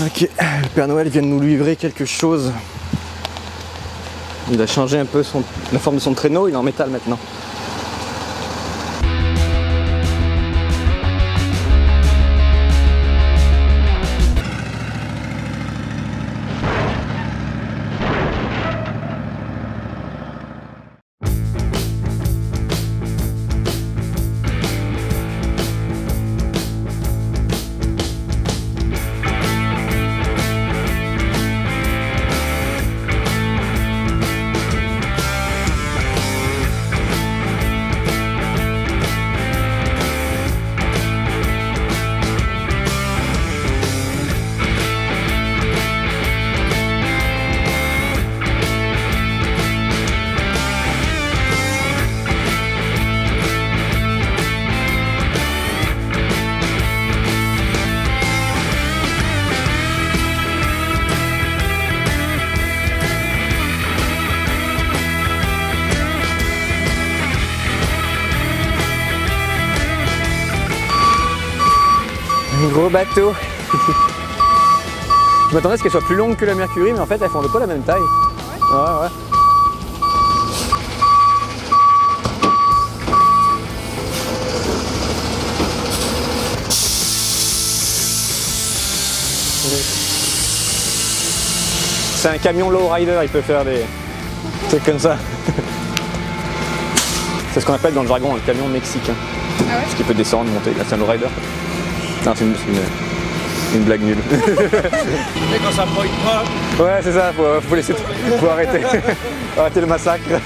Ok, le Père Noël vient de nous livrer quelque chose. Il a changé un peu la forme de son traîneau, il est en métal maintenant. Un gros bateau. Je m'attendais à ce qu'elle soit plus longue que la Mercury, mais en fait elles font pas la même taille. Ouais, ouais. C'est un camion lowrider, il peut faire des trucs comme ça. C'est ce qu'on appelle dans le jargon un camion mexicain. Ah ouais? Parce qu'il peut descendre, monter, là c'est un lowrider. Non, c'est une blague nulle. Et quand ça pointe pas. Ouais, c'est ça, faut laisser, faut arrêter. Arrêter le massacre. Pour la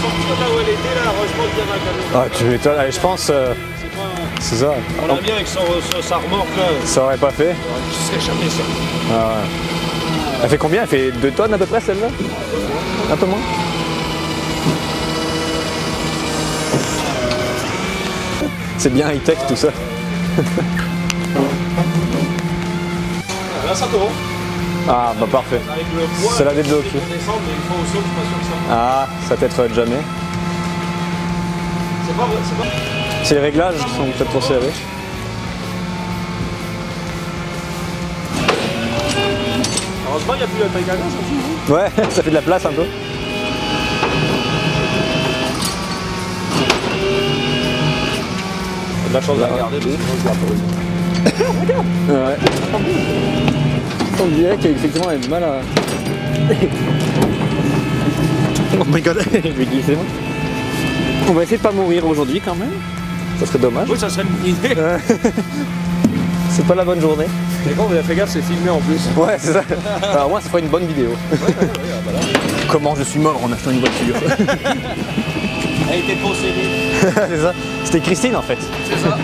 sortir là où elle était, là, heureusement qu'il y avait un camion. Ah, tu m'étonnes, allez, je pense. C'est ça. On l'a bien avec sa remorque là. Ça aurait pas fait. Je serais jamais ça. Ah ouais. Elle fait combien? Elle fait 2 tonnes à peu près celle-là? Un peu moins? C'est bien high-tech tout ça. Là ça tourne. Ah bah parfait. C'est la débloquée. Ah, ça peut être jamais. C'est pas vrai, c'est pas. C'est les réglages qui sont peut-être trop serrés. Heureusement il n'y a plus la taille camion, ça suffit. Ouais, ça fait de la place un peu. De la chance de la regarder, parce que sinon je la pourrais. Regarde. Ouais. On dirait qu'effectivement elle a du mal à... Oh my god, je vais glisser moi. On va essayer de pas mourir aujourd'hui quand même. Ça serait dommage. Oui, ça serait une idée. C'est pas la bonne journée. Mais quand vous avez fait gaffe, c'est filmé en plus. Ouais, c'est ça. Alors moi, ça fera une bonne vidéo. Comment je suis mort en achetant une voiture. Elle a été possédée. C'est ça. C'était Christine en fait. C'est ça.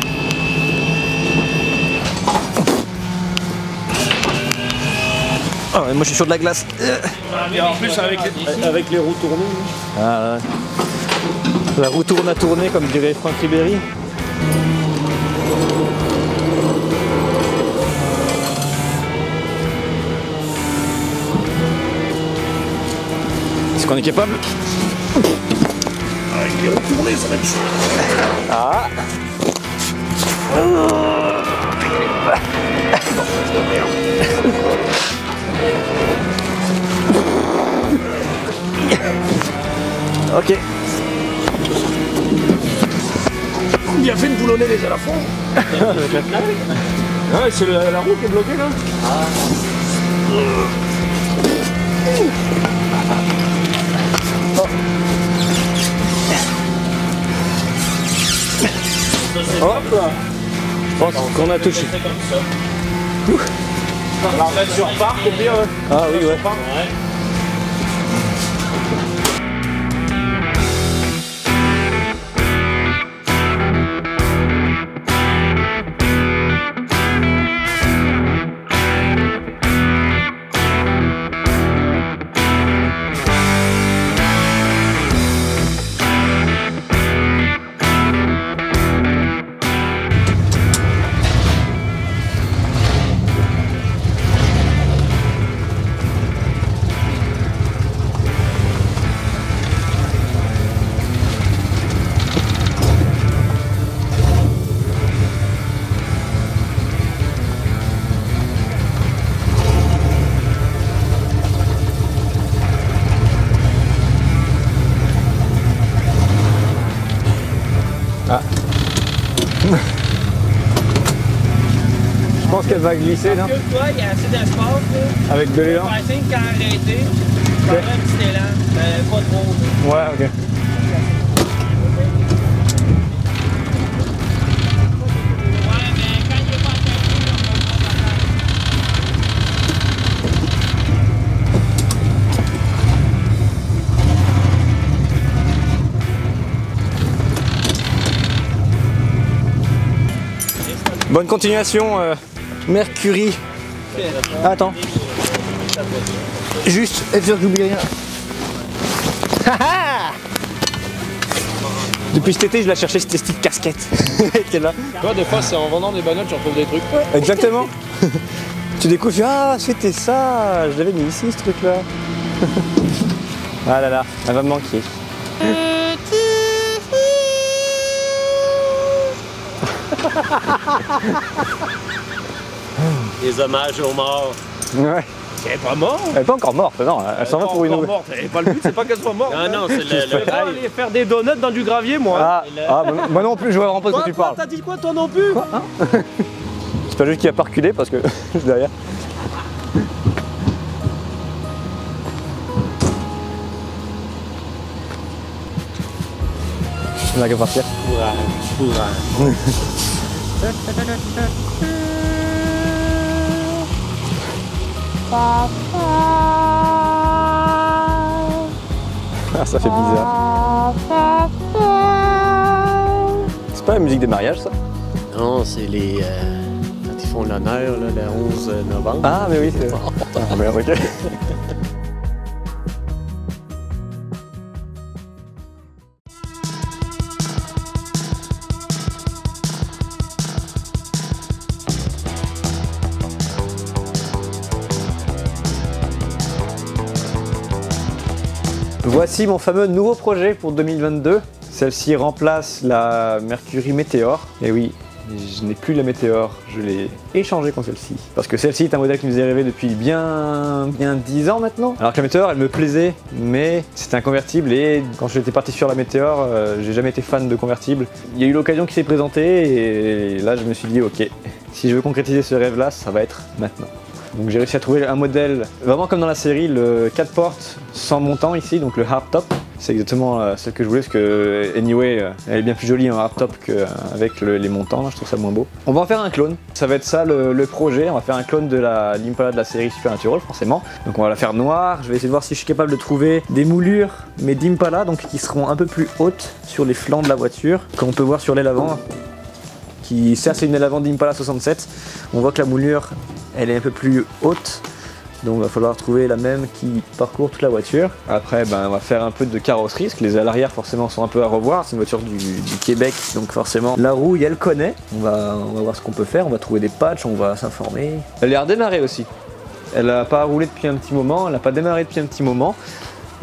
Ah ouais, moi je suis sur de la glace. Et en plus avec les roues tournées. Ah, ouais. La roue tourne à tourner comme dirait Franck Ribéry. Est-ce qu'on est capable? Avec les roues tournées, ça va être chaud. Ah. Ok. Bien fait de boulonner les à la fois. Ah, c'est la roue qui est bloquée là. Hop là. Je pense qu'on a touché. La remettre sur parc ou bien. Ah oui, ouais. pense qu'elle va glisser, non? Toi, il y a assez d'espace, là. Avec de l'élan? I think qu'à arrêter, tu prendrais un petit élan, pas trop. Ouais, ok. Bonne continuation, Mercury. Attends. Juste, être sûr que j'oublie rien. Depuis cet été, je la cherchais, cette petite casquette. Elle était là. Toi, des fois, c'est en vendant des bagnoles, tu retrouves des trucs. Exactement. Tu découvres, ah, c'était ça. Je l'avais mis ici, ce truc-là. Ah là là, elle va me manquer. Des hommages aux morts. Ouais. Elle est pas morte. Elle est pas encore morte, non, elle s'en va pour une nouvelle. nouvelle. Et pas le but, c'est pas qu'elle soit morte. Non, non, c'est Je vais pas aller faire des donuts dans du gravier, moi. Moi non plus, je vois vraiment pas de quoi tu parles. T'as dit quoi, toi non plus? Quoi, hein? J'espère juste qu'il a pas reculé parce que je suis derrière. On a qu'à partir. Courage. Ah, ça fait bizarre. C'est pas la musique des mariages, ça? Non, c'est les... quand ils font l'honneur, le 11 novembre. Ah, mais oui, c'est... Ah, merde, ok. Voici mon fameux nouveau projet pour 2022. Celle-ci remplace la Mercury Meteor. Et oui, je n'ai plus la Meteor, je l'ai échangée contre celle-ci. Parce que celle-ci est un modèle qui me faisait rêver depuis bien 10 ans maintenant. Alors que la Meteor, elle me plaisait, mais c'était un convertible et quand j'étais parti sur la Meteor, j'ai jamais été fan de convertible. Il y a eu l'occasion qui s'est présentée et là je me suis dit ok, si je veux concrétiser ce rêve-là, ça va être maintenant. Donc j'ai réussi à trouver un modèle vraiment comme dans la série, le 4 portes sans montant ici, donc le hardtop. C'est exactement ce que je voulais parce que anyway, elle est bien plus jolie en hardtop qu'avec les montants, là, je trouve ça moins beau. On va en faire un clone, ça va être ça le projet, on va faire un clone de l'Impala de la série Supernatural forcément. Donc on va la faire noire, je vais essayer de voir si je suis capable de trouver des moulures, mais d'Impala, donc qui seront un peu plus hautes sur les flancs de la voiture, comme on peut voir sur l'aile avant. Qui certes c'est une aile avant d'Impala 67, on voit que la moulure elle est un peu plus haute, donc il va falloir trouver la même qui parcourt toute la voiture. Après on va faire un peu de carrosserie, parce que les ailes arrière forcément sont un peu à revoir, c'est une voiture du Québec, donc forcément la rouille elle connaît, on va voir ce qu'on peut faire, on va trouver des patchs, on va s'informer. Elle est redémarrée aussi, elle n'a pas roulé depuis un petit moment, elle n'a pas démarré depuis un petit moment.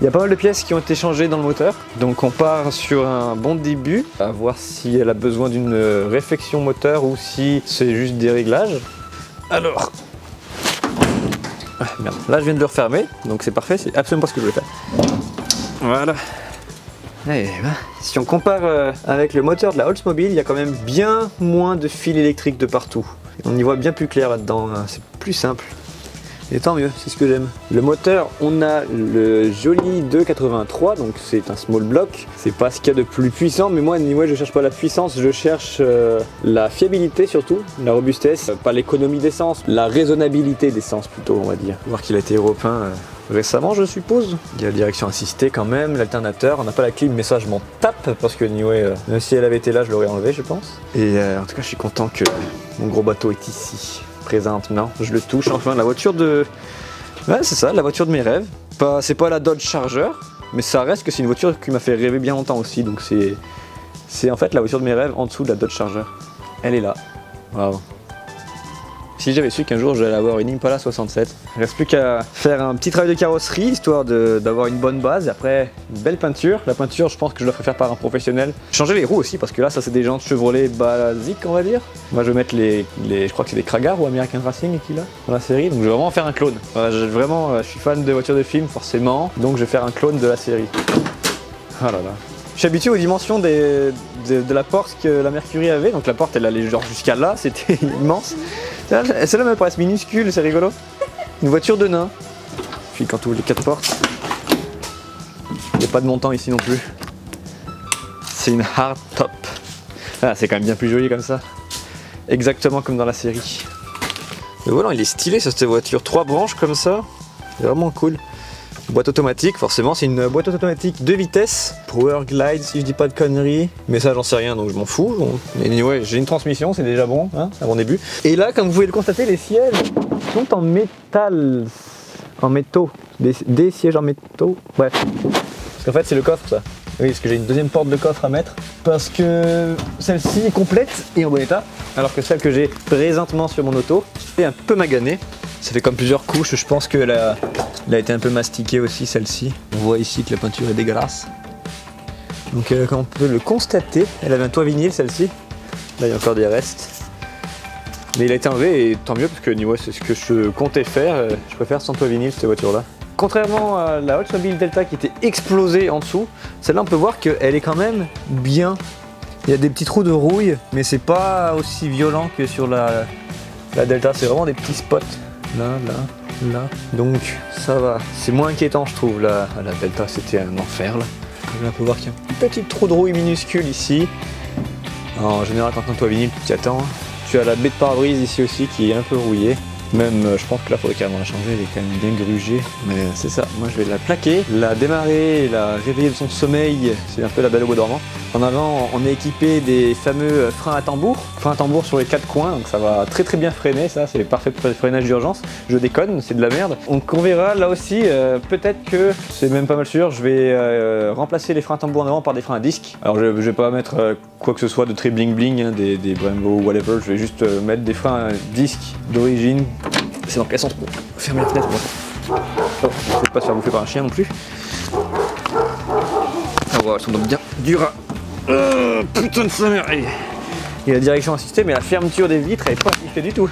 Il y a pas mal de pièces qui ont été changées dans le moteur, donc on part sur un bon début, à voir si elle a besoin d'une réfection moteur ou si c'est juste des réglages. Alors, ah, merde. Là je viens de le refermer, donc c'est parfait, c'est absolument pas ce que je voulais faire. Voilà. Et ben, si on compare avec le moteur de la Oldsmobile, il y a quand même bien moins de fils électriques de partout. On y voit bien plus clair là-dedans, c'est plus simple. Et tant mieux, c'est ce que j'aime. Le moteur, on a le joli 283, donc c'est un small block. C'est pas ce qu'il y a de plus puissant, mais moi, anyway, je cherche pas la puissance, je cherche la fiabilité surtout, la robustesse, pas l'économie d'essence, la raisonnabilité d'essence plutôt, on va dire. Voir qu'il a été repeint récemment, je suppose. Il y a la direction assistée quand même, l'alternateur, on n'a pas la clim, mais ça je m'en tape parce que anyway, même si elle avait été là, je l'aurais enlevé, je pense. Et en tout cas, je suis content que mon gros bateau est ici. Présente, non, je le touche enfin, la voiture de... Ouais, c'est ça, la voiture de mes rêves. C'est pas la Dodge Charger, mais ça reste que c'est une voiture qui m'a fait rêver bien longtemps aussi, donc c'est en fait la voiture de mes rêves en dessous de la Dodge Charger. Elle est là, waouh. Si j'avais su qu'un jour j'allais avoir une Impala 67, il reste plus qu'à faire un petit travail de carrosserie, histoire d'avoir une bonne base, et après une belle peinture. La peinture, je pense que je la ferai faire par un professionnel. Changer les roues aussi, parce que là, ça c'est des jantes Chevrolet basiques, on va dire. Moi je vais mettre je crois que c'est des Kragar ou American Racing qui là, dans la série, donc je vais vraiment faire un clone. Je suis fan de voitures de film, forcément, donc je vais faire un clone de la série. Oh là là. Je suis habitué aux dimensions de la porte que la Mercury avait, donc la porte elle allait genre jusqu'à là, c'était immense. Celle-là me paraît minuscule, c'est rigolo. Une voiture de nain. Puis quand tu ouvres les 4 portes, il n'y a pas de montant ici non plus. C'est une hardtop. Ah, c'est quand même bien plus joli comme ça. Exactement comme dans la série. Le volant il est stylé cette voiture. 3 branches comme ça. C'est vraiment cool. Boîte automatique, forcément c'est une boîte automatique 2 vitesses. Power Glide si je dis pas de conneries. Mais ça j'en sais rien donc je m'en fous. Mais ouais, j'ai une transmission, c'est déjà bon, hein, à mon début. Et là comme vous pouvez le constater, les sièges sont en métal. En métaux. Des sièges en métaux. Bref. Parce qu'en fait c'est le coffre ça. Oui, parce que j'ai une deuxième porte de coffre à mettre. Parce que celle-ci est complète et en bon état. Alors que celle que j'ai présentement sur mon auto est un peu maganée. Ça fait comme plusieurs couches, je pense qu'elle a été un peu mastiquée aussi celle-ci. On voit ici que la peinture est dégueulasse. Donc comme on peut le constater, elle avait un toit vinyle celle-ci. Là il y a encore des restes. Mais il a été enlevé et tant mieux parce que niveau c'est ce que je comptais faire. Je préfère sans toit vinyle cette voiture-là. Contrairement à la Oldsmobile Delta qui était explosée en dessous, celle-là on peut voir qu'elle est quand même bien. Il y a des petits trous de rouille, mais c'est pas aussi violent que sur la Delta, c'est vraiment des petits spots. Là, là, là. Donc ça va. C'est moins inquiétant je trouve. La Delta c'était un enfer là. Là on peut voir qu'il y a un petit trou de rouille minuscule ici. Alors, en général quand on toit vinyle tu t'y attends. Tu as la baie de pare-brise ici aussi qui est un peu rouillée. Même je pense que là il faudrait carrément la changer, elle est quand même bien grugée. Mais c'est ça, moi je vais la plaquer, la démarrer, la réveiller de son sommeil, c'est un peu la belle au bois dormant. En avant on est équipé des fameux freins à tambour sur les 4 coins, donc ça va très très bien freiner, ça c'est parfait pour le freinage d'urgence. Je déconne, c'est de la merde. Donc on verra là aussi, peut-être que, c'est même pas mal sûr, je vais remplacer les freins à tambour en avant par des freins à disque. Alors je vais pas mettre quoi que ce soit de très bling bling, hein, des Brembo ou whatever, je vais juste mettre des freins à disque d'origine. C'est dans quel sens pour fermer la fenêtre moi. Oh, faut pas se faire bouffer par un chien non plus. Ah ouais, elles sont donc bien dures. Putain de sa mère. Et la direction assistée, mais la fermeture des vitres elle est pas assistée du tout.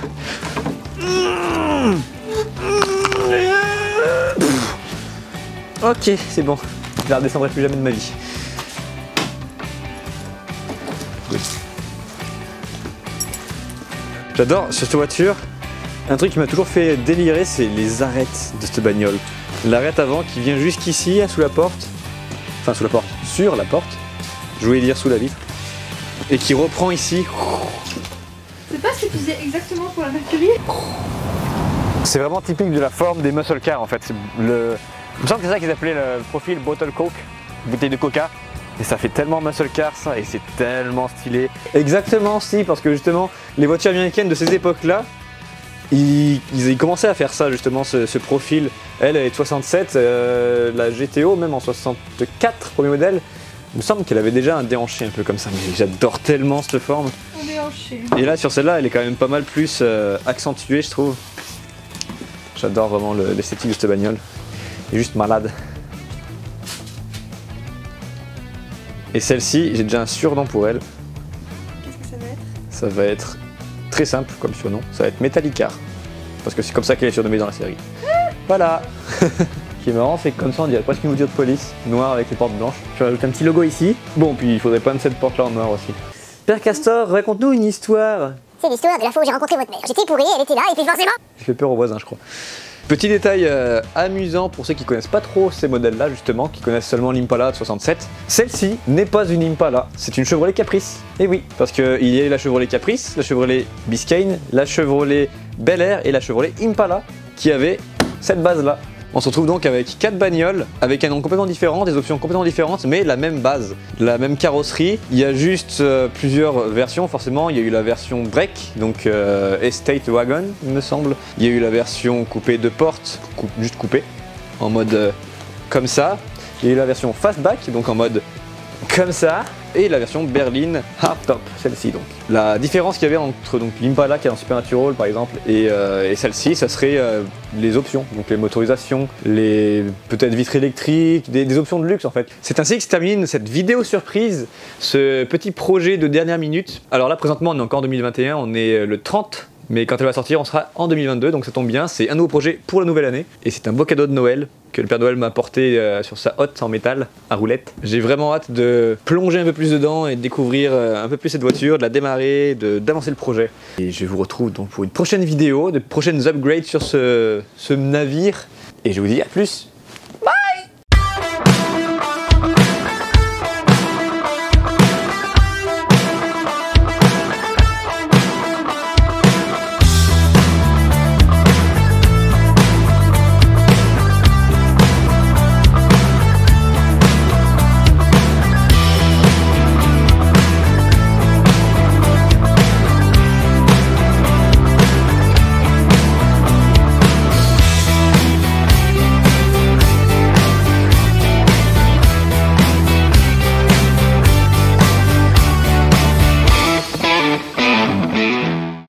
Ok, c'est bon. Je la redescendrai plus jamais de ma vie. J'adore sur cette voiture. Un truc qui m'a toujours fait délirer, c'est les arêtes de cette bagnole. L'arête avant qui vient jusqu'ici, sous la porte. Enfin, sous la porte, sur la porte. Je voulais dire sous la vitre. Et qui reprend ici. C'est pas ce que tu disais exactement pour la Mercury? C'est vraiment typique de la forme des muscle cars en fait. Il me semble que c'est ça qu'ils appelaient le profil bottle coke, bouteille de coca. Et ça fait tellement muscle car ça, et c'est tellement stylé. Exactement si, parce que justement, les voitures américaines de ces époques-là, ils commençaient à faire ça justement, ce profil. Elle est de 67, la GTO même en 64, premier modèle. Il me semble qu'elle avait déjà un déhanché un peu comme ça, mais j'adore tellement cette forme. Un déhanché. Et là sur celle-là, elle est quand même pas mal plus accentuée je trouve. J'adore vraiment l'esthétique de cette bagnole. Elle est juste malade. Et celle-ci, j'ai déjà un surnom pour elle. Qu'est-ce que ça va être? Ça va être très simple comme surnom, ça va être Metallicar. Parce que c'est comme ça qu'elle est surnommée dans la série. Voilà. Ce qui est marrant, c'est que comme ça on dirait presque une voiture de police, noire avec les portes blanches. Je rajoute un petit logo ici. Bon, puis il faudrait peindre cette porte là en noir aussi. Père Castor, raconte-nous une histoire. C'est l'histoire de la fois où j'ai rencontré votre mère. J'étais bourré, elle était là, et puis forcément... J'ai fait peur aux voisins, je crois. Petit détail amusant pour ceux qui connaissent pas trop ces modèles-là, justement, qui connaissent seulement l'Impala de 67. Celle-ci n'est pas une Impala, c'est une Chevrolet Caprice. Et oui, parce qu'il y a la Chevrolet Caprice, la Chevrolet Biscayne, la Chevrolet Bel Air et la Chevrolet Impala qui avaient cette base-là. On se retrouve donc avec 4 bagnoles, avec un nom complètement différent, des options complètement différentes, mais la même base, la même carrosserie. Il y a juste plusieurs versions, forcément. Il y a eu la version break, donc Estate Wagon, il me semble. Il y a eu la version coupée de porte, juste coupée, en mode comme ça. Il y a eu la version Fastback, donc en mode comme ça. Et la version berline hardtop, celle-ci donc. La différence qu'il y avait entre l'Impala qui est en Supernatural par exemple et celle-ci, ça serait les options, donc les motorisations, les peut-être vitres électriques, des options de luxe en fait. C'est ainsi que se termine cette vidéo surprise, ce petit projet de dernière minute. Alors là présentement on est encore en 2021, on est le 30 Mais quand elle va sortir, on sera en 2022, donc ça tombe bien. C'est un nouveau projet pour la nouvelle année. Et c'est un beau cadeau de Noël que le Père Noël m'a apporté sur sa hotte en métal à roulette. J'ai vraiment hâte de plonger un peu plus dedans et de découvrir un peu plus cette voiture, de la démarrer, d'avancer le projet. Et je vous retrouve donc pour une prochaine vidéo, de prochaines upgrades sur ce navire. Et je vous dis à plus!